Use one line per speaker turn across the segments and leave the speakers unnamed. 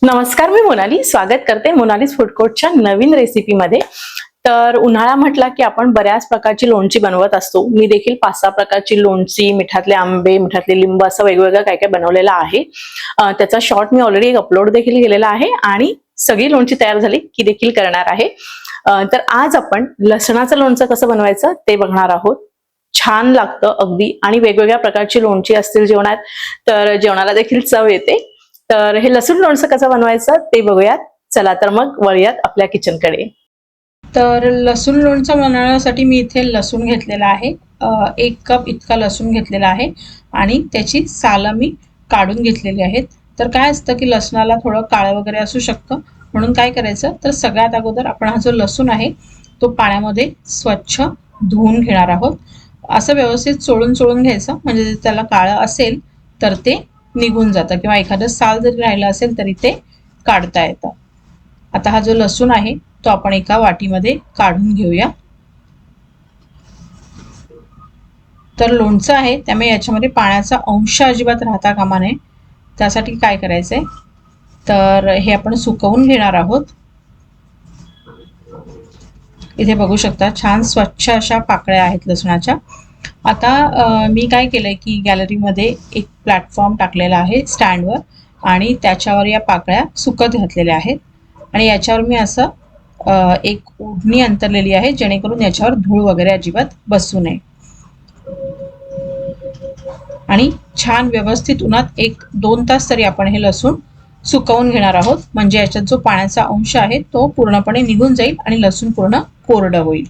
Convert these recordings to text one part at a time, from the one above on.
नमस्कार, मी मोनाली स्वागत करते मोनालीज फूड कोर्टच्या नवीन रेसिपीमध्ये। तर उन्हाळा म्हटला की आपण बऱ्याच प्रकारची लोणची बनवत असतो। मी देखील 5-6 प्रकारची लोणची, मिठातले आंबे, मिठातले लिंब असं वेगवेगळं काय काय बनवलेलं आहे। त्याचा शॉर्ट मी ऑलरेडी अपलोड देखील केलेला आहे आणि सगळी लोणची तयार झाली की देखील करणार आहे। तर आज आपण लसणाचं लोणचं कसं बनवायचं ते बघणार आहोत। छान लागतं अगदी आणि वेगवेगळ्या प्रकारची लोणची असतील जेवणात तर जेवणाला देखील चव येते। तर हे लसूण लोणचं कसं बनवायचं ते बघूयात। चला तर मग वळूयात आपल्या किचनकडे।
तर लसूण लोणचं बनवण्यासाठी मी इथे लसूण घेतलेला आहे। 1 कप इतका लसूण घेतलेला आहे आणि त्याची सालं मी काढून घेतलेली आहेत। तर काय असतं की लसणाला थोडं काळं वगैरे असू शकतं, म्हणून काय करायचं तर सगळ्यात अगोदर आपण हा जो लसूण आहे तो पाण्यामध्ये स्वच्छ धुवून घेणार आहोत। असं व्यवस्थित चोळून घ्यायचं, म्हणजे त्याला काळं असेल तर ते निघून जातं किंवा एखादं साल जरी राहिलं असेल तरी ते काढता येतं। आता हा जो लसूण आहे तो आपण एका वाटीमध्ये काढून घेऊया। तर लोणचं आहे त्यामुळे याच्यामध्ये पाण्याचा अंश अजिबात राहता कामा नये। त्यासाठी काय करायचंय तर हे आपण सुकवून घेणार आहोत। इथे बघू शकता छान स्वच्छ अशा पाकळ्या आहेत लसणाच्या। आता मी काय केलंय की गॅलरीमध्ये एक प्लॅटफॉर्म टाकलेला आहे स्टँडवर आणि त्याच्यावर या पाकळ्या सुकत घातलेल्या आहेत आणि याच्यावर मी असं एक ओढणी अंतरलेली आहे जेणेकरून याच्यावर धूळ वगैरे अजिबात बसू नये। आणि छान व्यवस्थित उन्हात 1-2 तास तरी आपण हे लसूण सुकवून घेणार आहोत, म्हणजे याच्यात जो पाण्याचा अंश आहे तो पूर्णपणे निघून जाईल आणि लसूण पूर्ण कोरडं होईल।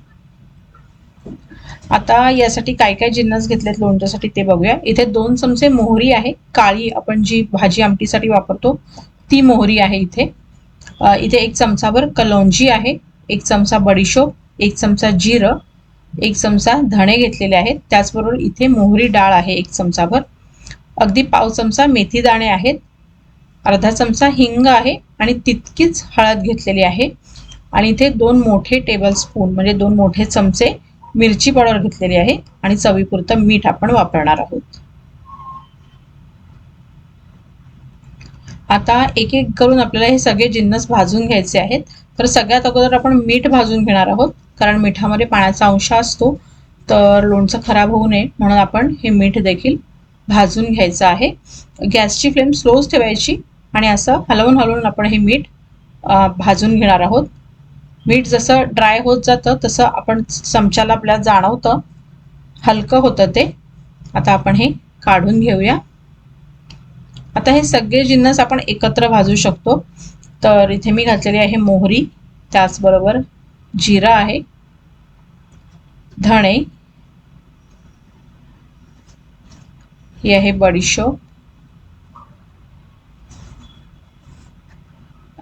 आता यासाठी काय काय जिन्नस घेतलेत लोणच्यासाठी ते बघूया। इथे 2 चमचे मोहरी आहे, काळी आपण जी भाजी आमटीसाठी वापरतो ती मोहरी आहे इथे। इथे 1 चमचाभर कलौंजी आहे, 1 चमचा बडीशोप, 1 चमचा जिरं, 1 चमचा धणे घेतलेले आहेत। त्याचबरोबर इथे मोहरी डाळ आहे 1 चमचाभर, अगदी पाव चमचा मेथी दाणे आहेत, अर्धा चमचा हिंग आहे आणि तितकीच हळद घेतलेली आहे। आणि इथे 2 मोठे टेबल स्पून म्हणजे 2 मोठे चमचे मिरची पावडर घेतलेली आहे आणि चवीपुरतं मीठ आपण वापरणार आहोत। आता एक एक करून आपल्याला हे सगळे जिन्नस भाजून घ्यायचे आहेत। तर सगळ्यात अगोदर आपण मीठ भाजून घेणार आहोत, कारण मिठामध्ये पाण्याचा अंश असतो तर लोणचं खराब होऊ नये म्हणून आपण हे मीठ देखील भाजून घ्यायचं आहे। गॅसची फ्लेम स्लोच ठेवायची आणि असं हलवून आपण हे मीठ भाजून घेणार आहोत। मीठ जसं ड्राय होत जातं तसं आपण चमच्याला आपल्याला जाणवतं हलकं होतं ते। आता आपण हे काढून घेऊया। आता हे सगळे जिन्नस आपण एकत्र भाजू शकतो। तर इथे मी घातलेली आहे मोहरी, त्याचबरोबर जिरा आहे, धणे, ही आहे बडीशोप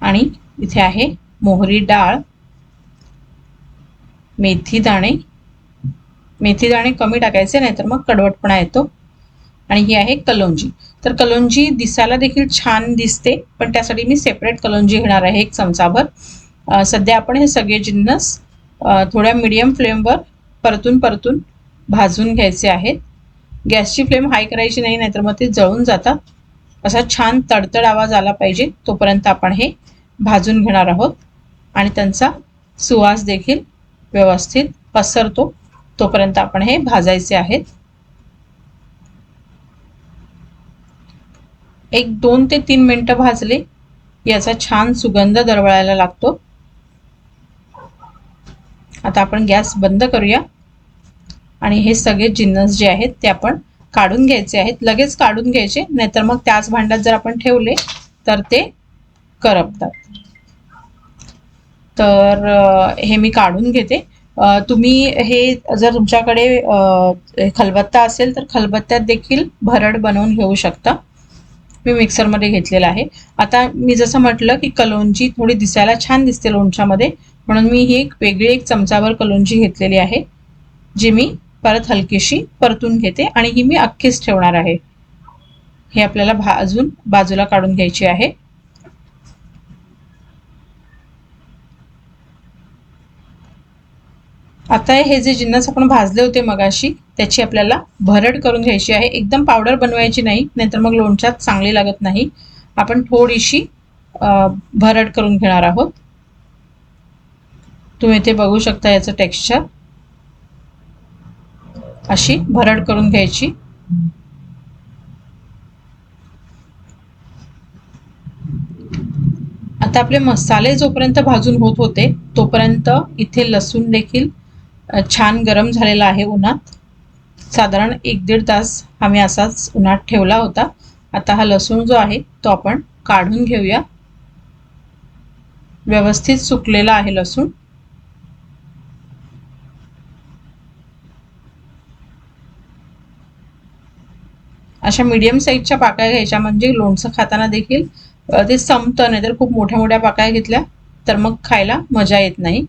आणि इथे आहे मोहरी डाळ, मेथी दाणे कमी टाकायचे नाहीतर मग कडवटपणा येतो, आणि ही आहे कलौंजी। तर कलौंजी दिसायला देखील छान दिसते पण त्यासाठी मी सेपरेट कलौंजी घेणार आहे 1 चमचाभर। सध्या आपण हे सगळे जिन्नस थोड्या मीडियम फ्लेमवर परतून भाजून घ्यायचे आहेत। गॅसची फ्लेम हाय करायची नाही, नाहीतर मग ते जळून जातात। असा छान तडतड आवाज आला पाहिजे तोपर्यंत आपण हे भाजून घेणार आहोत आणि त्यांचा सुवास देखील व्यवस्थित पसरतो तोपर्यंत आपण हे भाजायचे आहेत। 1-2 ते 3 मिनिटं भाजले याचा छान सुगंध दरवळायला लागतो। आता आपण गॅस बंद करूया आणि हे सगळे जिन्नस जे आहेत ते आपण काढून घ्यायचे आहेत। लगेच काढून घ्यायचे, नाहीतर मग त्याच भांड्यात जर आपण ठेवले तर ते करपतात। तर हे मी काढून घेते। तुम्ही हे जर तुमच्याकडे खलबत्ता असेल तर खलबत्त्यात देखील भरड बनवून घेऊ शकता। मी मिक्सरमध्ये घेतलेला आहे। आता मी जसं म्हटलं की कलौंजी थोडी दिसायला छान दिसते लोणच्यामध्ये, म्हणून मी ही वेगळी 1 चमचाभर कलौंजी घेतलेली आहे, जी मी परत हलकीशी परतून घेते आणि ही मी अख्खीच ठेवणार आहे। हे आपल्याला भाजून बाजूला काढून घ्यायची आहे। आता हे जे जिन्नस आपण भाजले होते मगाशी त्याची आपल्याला भरड करून घ्यायची आहे। एकदम पावडर बनवायची नाही, नाहीतर मग लोणच्यात चांगली लागत नाही। आपण थोडीशी भरड करून घेणार आहोत. तुम्ही इथे बघू शकता याचं टेक्स्चर. अशी भरड करून घ्यायची. आता आपले मसाले जोपर्यंत भाजून होत होते तोपर्यंत इथे लसूण देखील छान गरम झालेला आहे उन्हात. साधारण 1-1.5 तास आम्ही असाच उन्हात ठेवला होता. आता हा लसूण जो आहे तो आपण काढून घेऊया. व्यवस्थित सुकलेला आहे लसूण. अशा मीडियम साईजच्या पाकळ्या घ्यायच्या, म्हणजे लोणचं खाताना देखील ते संपतं. नाही तर खूप मोठ्या मोठ्या पाकळ्या घेतल्या तर मग खायला मजा येत नाही.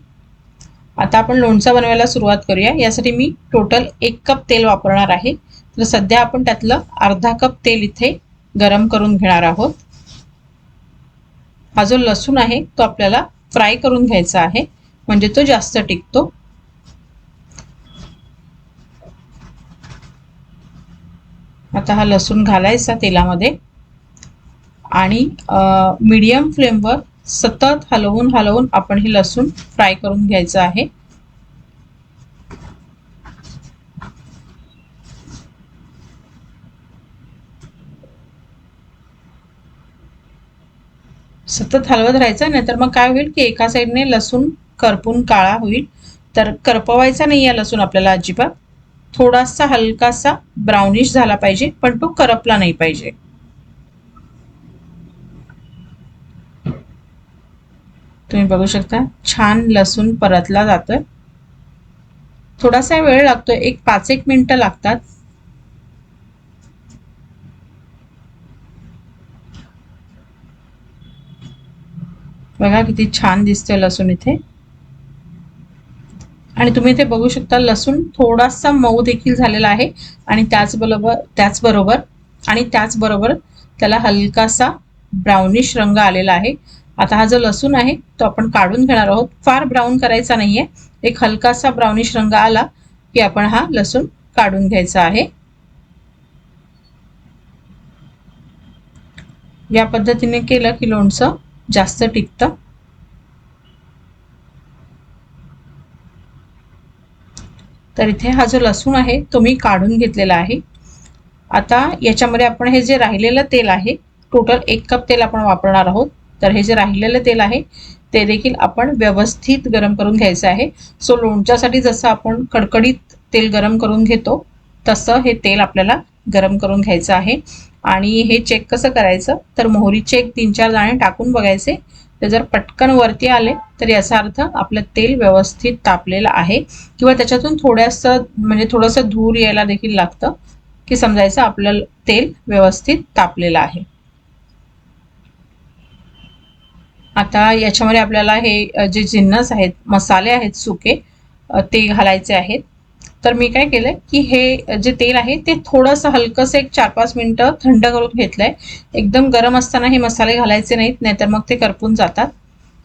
आता आपण लोणचं बनवायला सुरुवात करूया. यासाठी मी टोटल 1 कप तेल वापरणार आहे. तर सध्या आपण त्यातलं अर्धा कप तेल इथे गरम करून घेणार आहोत. हा जो लसूण आहे तो आपल्याला फ्राय करून घ्यायचा आहे, म्हणजे तो जास्त टिकतो. आता हा लसूण घालायचा तेलामध्ये आणि मीडियम फ्लेमवर सतत हलवून आपण हे लसूण फ्राय करून घ्यायचं आहे. सतत हलवत राहायचं, नाहीतर मग काय होईल की एका साईडने लसूण करपून काळा होईल. तर करपवायचा नाही आहे लसूण आपल्याला अजिबात. थोडासा हलकासा ब्राउनिश झाला पाहिजे, पण तो करपला नाही पाहिजे. तुम्ही बघू शकता छान लसूण परतला जातोय. थोडासा वेळ लागतोय, 5-1 मिनिटं लागतात. बघा किती छान दिसतोय लसूण इथे. आणि तुम्ही इथे बघू शकता लसूण थोडासा मऊ देखील झालेला आहे आणि त्याचबरोबर त्याला हलकासा ब्राउनिश रंग आलेला आहे. आता हा जो लसूण आहे तो आपण काढून घेणार आहोत. फार ब्राऊन करायचा नाहीये, एक हलकासा ब्राउनिश रंग आला की आपण हा लसूण काढून घ्यायचा आहे. या पद्धतीने केलं की लोणचं जास्त टिकतं. तर इथे हा जो लसूण आहे तो मी काढून घेतलेला आहे. आता याच्यामध्ये आपण हे जे राहिलेलं तेल आहे, टोटल 1 कप तेल आपण वापरणार आहोत. तर हे जे राहिलेलं तेल आहे ते देखील आपण व्यवस्थित गरम करून घ्यायचं आहे. सो लोणच्यासाठी जसं आपण कडकडीत तेल गरम करून घेतो तसं हे तेल आपल्याला गरम करून घ्यायचं आहे. आणि हे चेक कसं करायचं, तर मोहरीचे 1-3-4 दाणे टाकून बघायचे. ते जर पटकन वरती आले तर याचा अर्थ आपलं तेल व्यवस्थित तापलेलं आहे, किंवा त्याच्यातून थोडंसं धूर यायला देखील लागतं की समजायचं आपलं तेल व्यवस्थित तापलेलं आहे. आता याच्यामध्ये आपल्याला हे जे जिन्नस आहेत, मसाले आहेत सुके, ते घालायचे आहेत. तर मी काय केलंय की हे जे तेल आहे ते थोडंसं हलकंसं 4-5 मिनिटं थंड करून घेतलंय. एकदम गरम असताना हे मसाले घालायचे नाहीत, नाहीतर मग ते करपून जातात.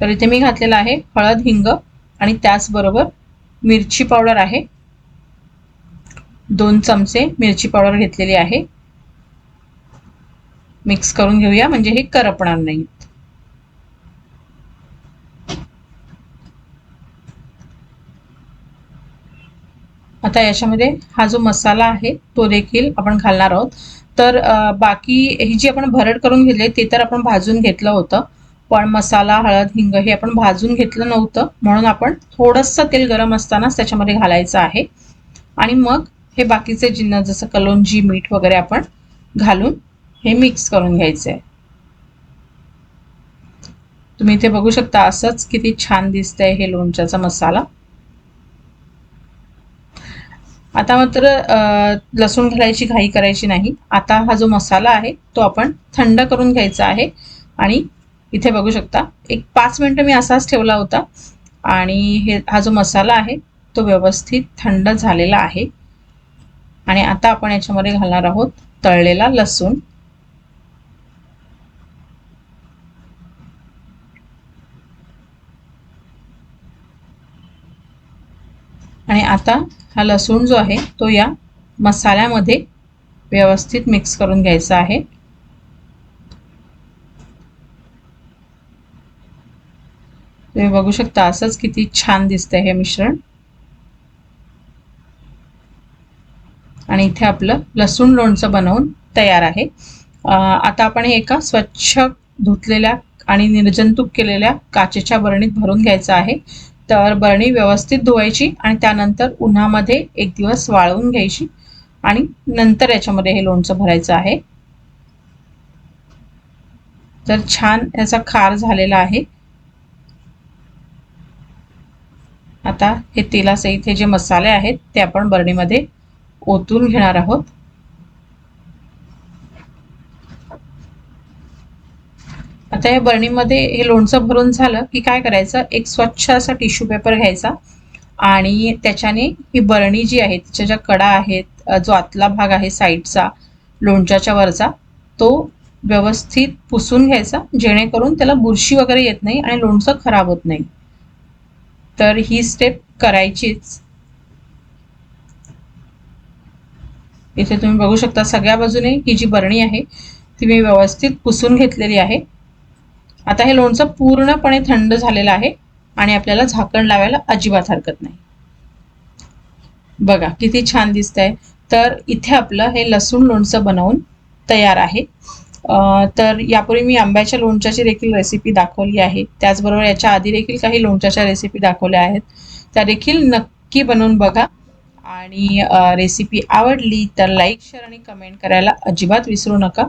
तर इथे मी घातलेलं आहे हळद, हिंग आणि त्याचबरोबर मिरची पावडर आहे. 2 चमचे मिरची पावडर घेतलेली आहे. मिक्स करून घेऊया, म्हणजे हे करपणार नाही. आता याच्यामध्ये हा जो मसाला आहे तो देखील आपण घालणार आहोत. तर बाकी ही जी आपण भरड करून घेतली ते तर आपण भाजून घेतलं होतं, पण मसाला, हळद, हिंग हे आपण भाजून घेतलं नव्हतं, म्हणून आपण थोडंसं तेल गरम असतानाच त्याच्यामध्ये घालायचं आहे. आणि मग हे बाकीचे जिन्नस जसं कलोंजी, मीठ वगैरे आपण घालून हे मिक्स करून घ्यायचं आहे. तुम्ही इथे बघू शकता असंच किती छान दिसतंय हे लोणच्याचा मसाला. आता मात्र लसूण घालायची घाई करायची नाही. आता हा जो मसाला आहे तो आपण थंड करून घ्यायचा आहे. आणि इथे बघू शकता 5 मिनिटं मी असाच ठेवला होता आणि हा जो मसाला आहे तो व्यवस्थित थंड झालेला आहे. आणि आता आपण याच्यामध्ये घालणार आहोत तळलेला लसूण. आणि आता हा लसूण जो आहे तो या मसाल्यामध्ये व्यवस्थित मिक्स करून घ्यायचा आहे. तुम्ही बघू शकता असंच किती छान दिसतंय हे मिश्रण. आणि इथे आपलं लसूण लोणचं बनवून तयार आहे. आता आपण हे एका स्वच्छ धुतलेल्या आणि निर्जंतुक केलेल्या काचेच्या बरणीत भरून घ्यायचं आहे. तर बरणी व्यवस्थित धुवायची आणि त्यानंतर उन्हामध्ये एक दिवस वाळवून घ्यायची आणि नंतर याच्यामध्ये हे लोणचं भरायचं आहे. तर छान याचा खार झालेला आहे. आता हे तेलासहित हे जे मसाले आहेत ते आपण बरणीमध्ये ओतून घेणार आहोत. आता या बरणीमध्ये हे लोणचं भरून झालं की काय करायचं, एक स्वच्छ असा टिश्यू पेपर घ्यायचा आणि त्याच्याने ही बरणी जी आहे तिच्या ज्या कडा आहेत, जो आतला भाग आहे साईडचा लोणच्याच्या वरचा, तो व्यवस्थित पुसून घ्यायचा जेणेकरून त्याला बुरशी वगैरे येत नाही आणि लोणचं खराब होत नाही. तर ही स्टेप करायचीच. इथे तुम्ही बघू शकता सगळ्या बाजूने ही जी बरणी आहे ती मी व्यवस्थित पुसून घेतलेली आहे. आता हे लोणचं पूर्णपणे थंड झालेलं आहे आणि आपल्याला झाकण लावायला अजिबात हरकत नाही. बघा किती छान दिसतंय. तर इथे आपलं हे लसूण लोणचं बनवून तयार आहे. तर यापूर्वी मी आंब्याच्या लोणच्याची देखील रेसिपी दाखवली आहे. त्याचबरोबर याच्या आधी देखील काही लोणच्याच्या रेसिपी दाखवल्या आहेत, त्या देखील नक्की बनवून बघा. आणि रेसिपी आवडली तर लाईक, शेअर आणि कमेंट करायला अजिबात विसरू नका.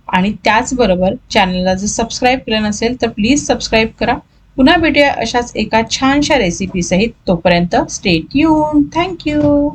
आणि त्याचबरोबर चॅनलला जर सबस्क्राईब केलं नसेल तर प्लीज सबस्क्राईब करा. पुन्हा भेटूया अशाच एका छानशा रेसिपी सहित. तोपर्यंत स्टे ट्यून. थँक्यू.